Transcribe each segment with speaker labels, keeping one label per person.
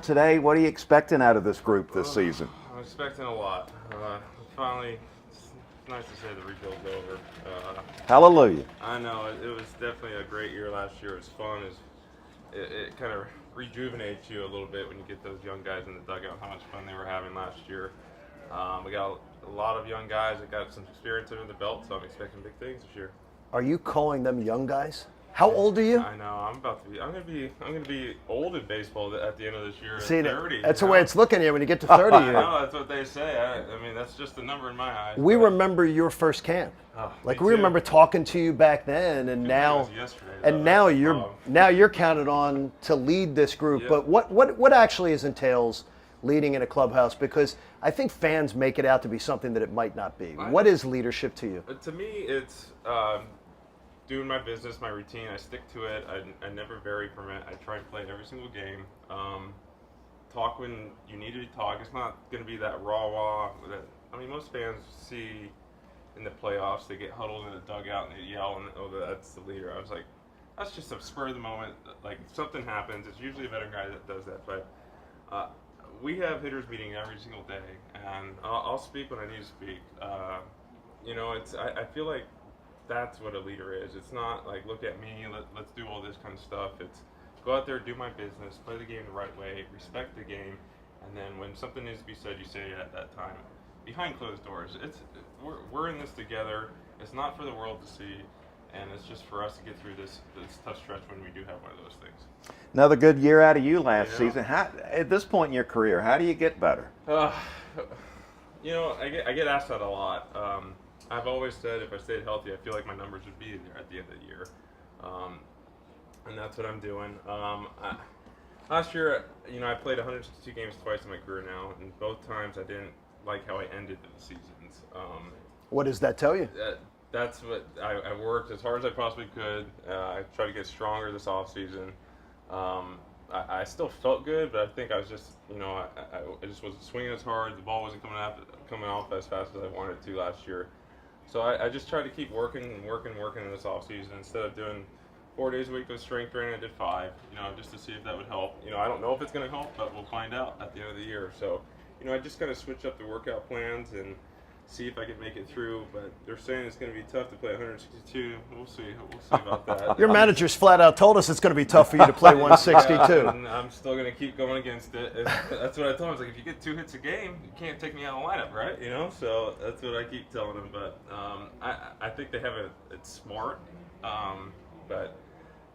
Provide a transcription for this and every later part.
Speaker 1: today. What are you expecting out of this group this season?
Speaker 2: I'm expecting a lot. Finally, it's nice to say the rebuild's over.
Speaker 1: Hallelujah.
Speaker 2: I know it was definitely a great year last year. It's fun. It kind of rejuvenates you a little bit when you get those young guys in the dugout. How much fun they were having last year. We got a lot of young guys that got some experience under the belt, so I'm expecting big things this year.
Speaker 3: Are you calling them young guys? How old are you?
Speaker 2: I know. I'm gonna be old in baseball at the end of this year.
Speaker 3: See,
Speaker 2: at 30.
Speaker 3: that's the way it's looking at you when you get to 30.
Speaker 2: I know. That's what they say. I mean, that's just a number in my eyes.
Speaker 3: We remember your first camp.
Speaker 2: Oh,
Speaker 3: Like
Speaker 2: me
Speaker 3: we
Speaker 2: too.
Speaker 3: remember talking to you back then, and
Speaker 2: It
Speaker 3: now,
Speaker 2: was yesterday, though.
Speaker 3: now you're counted on to lead this group.
Speaker 2: Yeah.
Speaker 3: But what actually entails leading in a clubhouse? Because I think fans make it out to be something that it might not be. What is leadership to you?
Speaker 2: To me, it's doing my business, my routine. I stick to it. I never vary from it. I try and play every single game. Talk when you need to talk. It's not going to be that rah-rah. Most fans see in the playoffs, they get huddled in the dugout and they yell, and that's the leader. I was like, that's just a spur of the moment. Like, if something happens, it's usually a veteran guy that does that. But we have hitters meeting every single day, and I'll speak when I need to speak. I feel like that's what a leader is. It's not like, look at me, let's do all this kind of stuff. It's go out there, do my business, play the game the right way, respect the game, and then when something needs to be said, you say it at that time. Behind closed doors, we're in this together. It's not for the world to see, and it's just for us to get through this tough stretch when we do have one of those things.
Speaker 1: Another good year out of you last season. At this point in your career, how do you get better?
Speaker 2: I get asked that a lot. I've always said if I stayed healthy, I feel like my numbers would be there at the end of the year, and that's what I'm doing. Last year, I played 162 games twice in my career now, and both times I didn't like how I ended the seasons.
Speaker 3: What does that tell you?
Speaker 2: That's what I worked as hard as I possibly could. I tried to get stronger this off season. I still felt good, but I think I was just, I just wasn't swinging as hard. The ball wasn't coming off as fast as I wanted it to last year. So I just tried to keep working in this off season instead of doing 4 days a week of strength training. I did 5, just to see if that would help. I don't know if it's going to help, but we'll find out at the end of the year. So, I just kind of switch up the workout plans and see if I can make it through, but they're saying it's going to be tough to play 162. We'll see about that.
Speaker 3: Your manager's flat out told us it's going to be tough for you to play 162.
Speaker 2: Yeah, and I'm still going to keep going against it. That's what I told him. I was like, if you get 2 hits a game, you can't take me out of the lineup, right? So that's what I keep telling them. But I think they have it's smart, but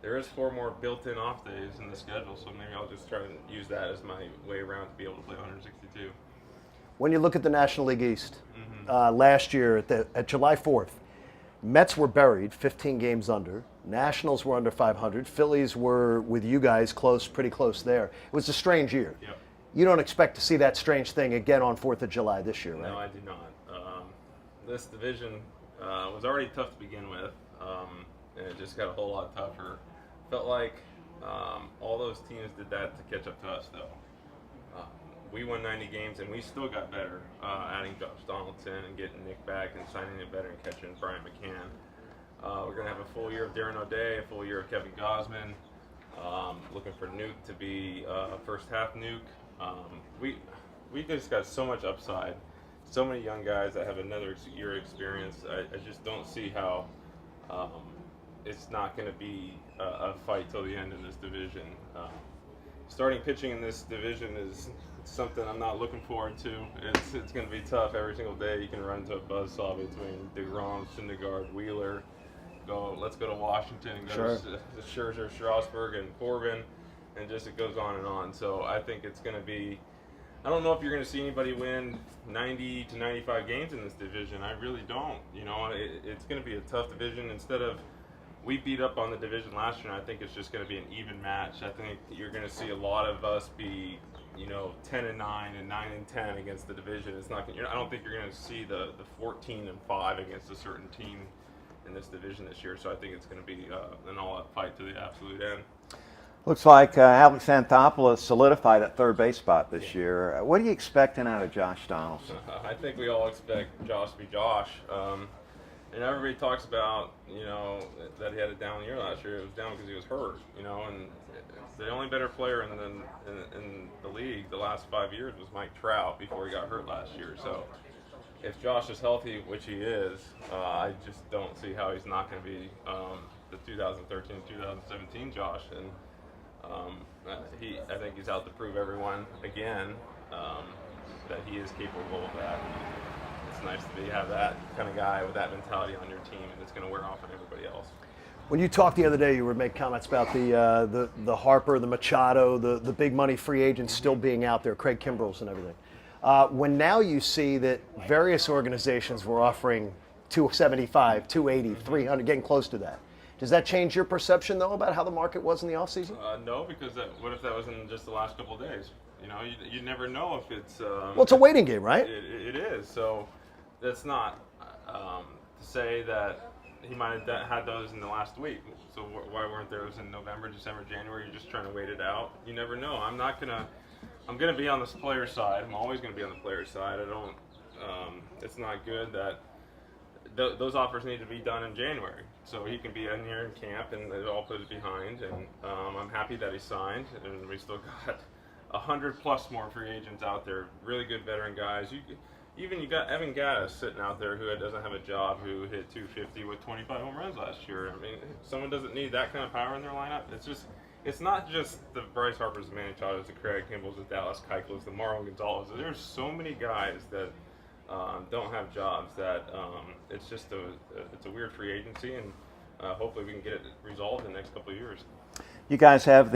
Speaker 2: there is 4 more built-in off days in the schedule, so maybe I'll just try and use that as my way around to be able to play 162.
Speaker 3: When you look at the National League East, last year at July 4th, Mets were buried, 15 games under. Nationals were under 500. Phillies were with you guys pretty close there. It was a strange year.
Speaker 2: Yep.
Speaker 3: You don't expect to see that strange thing again on 4th of July this year, right?
Speaker 2: No, I do not. This division was already tough to begin with, and it just got a whole lot tougher. Felt like all those teams did that to catch up to us, though. We won 90 games, and we still got better, adding Josh Donaldson and getting Nick back and signing a veteran catcher in Brian McCann. We're going to have a full year of Darren O'Day, a full year of Kevin Gausman. Looking for Nuke to be first half Nuke. We just got so much upside. So many young guys that have another year of experience. I just don't see how it's not going to be a fight till the end in this division. Starting pitching in this division is something I'm not looking forward to. It's going to be tough every single day. You can run into a buzzsaw between DeGrom, Syndergaard, Wheeler. Let's go to Washington and go to Scherzer, Strasburg, and Corbin, and just it goes on and on. So I think it's going to be. I don't know if you're going to see anybody win 90 to 95 games in this division. I really don't. It's going to be a tough division. Instead of we beat up on the division last year, and I think it's just going to be an even match. I think you're going to see a lot of us be, 10-9 and 9-10 against the division. It's not. I don't think you're going to see the 14-5 against a certain team in this division this year. So I think it's going to be an all-out fight to the absolute end.
Speaker 1: Looks like Alex Anthopoulos solidified that third base spot this year. What are you expecting out of Josh Donaldson?
Speaker 2: I think we all expect Josh to be Josh. And everybody talks about, that he had a down year last year. It was down because he was hurt, and the only better player in the league the last 5 years was Mike Trout before he got hurt last year. So if Josh is healthy, which he is, I just don't see how he's not going to be the 2013-2017 Josh. And I think he's out to prove everyone again that he is capable of that. It's nice to have that kind of guy with that mentality on your team, and it's going to wear off on everybody else.
Speaker 3: When you talked the other day, you were making comments about the Harper, the Machado, the big money free agents still being out there, Craig Kimbrel's and everything. When now you see that various organizations were offering 275, 280, 300, getting close to that, does that change your perception, though, about how the market was in the offseason?
Speaker 2: No, because what if that was in just the last couple of days? You know, you never know if it's...
Speaker 3: well, it's a waiting game, right?
Speaker 2: It is. So that's not to say that he might have had those in the last week. So why weren't those in November, December, January? You're just trying to wait it out. You never know. I'm gonna be on this player side. I'm always gonna be on the player side. I don't. It's not good that those offers need to be done in January, so he can be in here in camp and it all put it behind. And I'm happy that he signed, and we still got 100+ more free agents out there. Really good veteran guys. You got Evan Gattis sitting out there who doesn't have a job, who hit 250 with 25 home runs last year. I mean, someone doesn't need that kind of power in their lineup. It's not just the Bryce Harpers, the Manny Machados, the Craig Kimbrels, the Dallas Keuchels, the Marlon Gonzalez. There's so many guys that don't have jobs that it's just it's a weird free agency, and hopefully we can get it resolved in the next couple of years.
Speaker 1: You guys have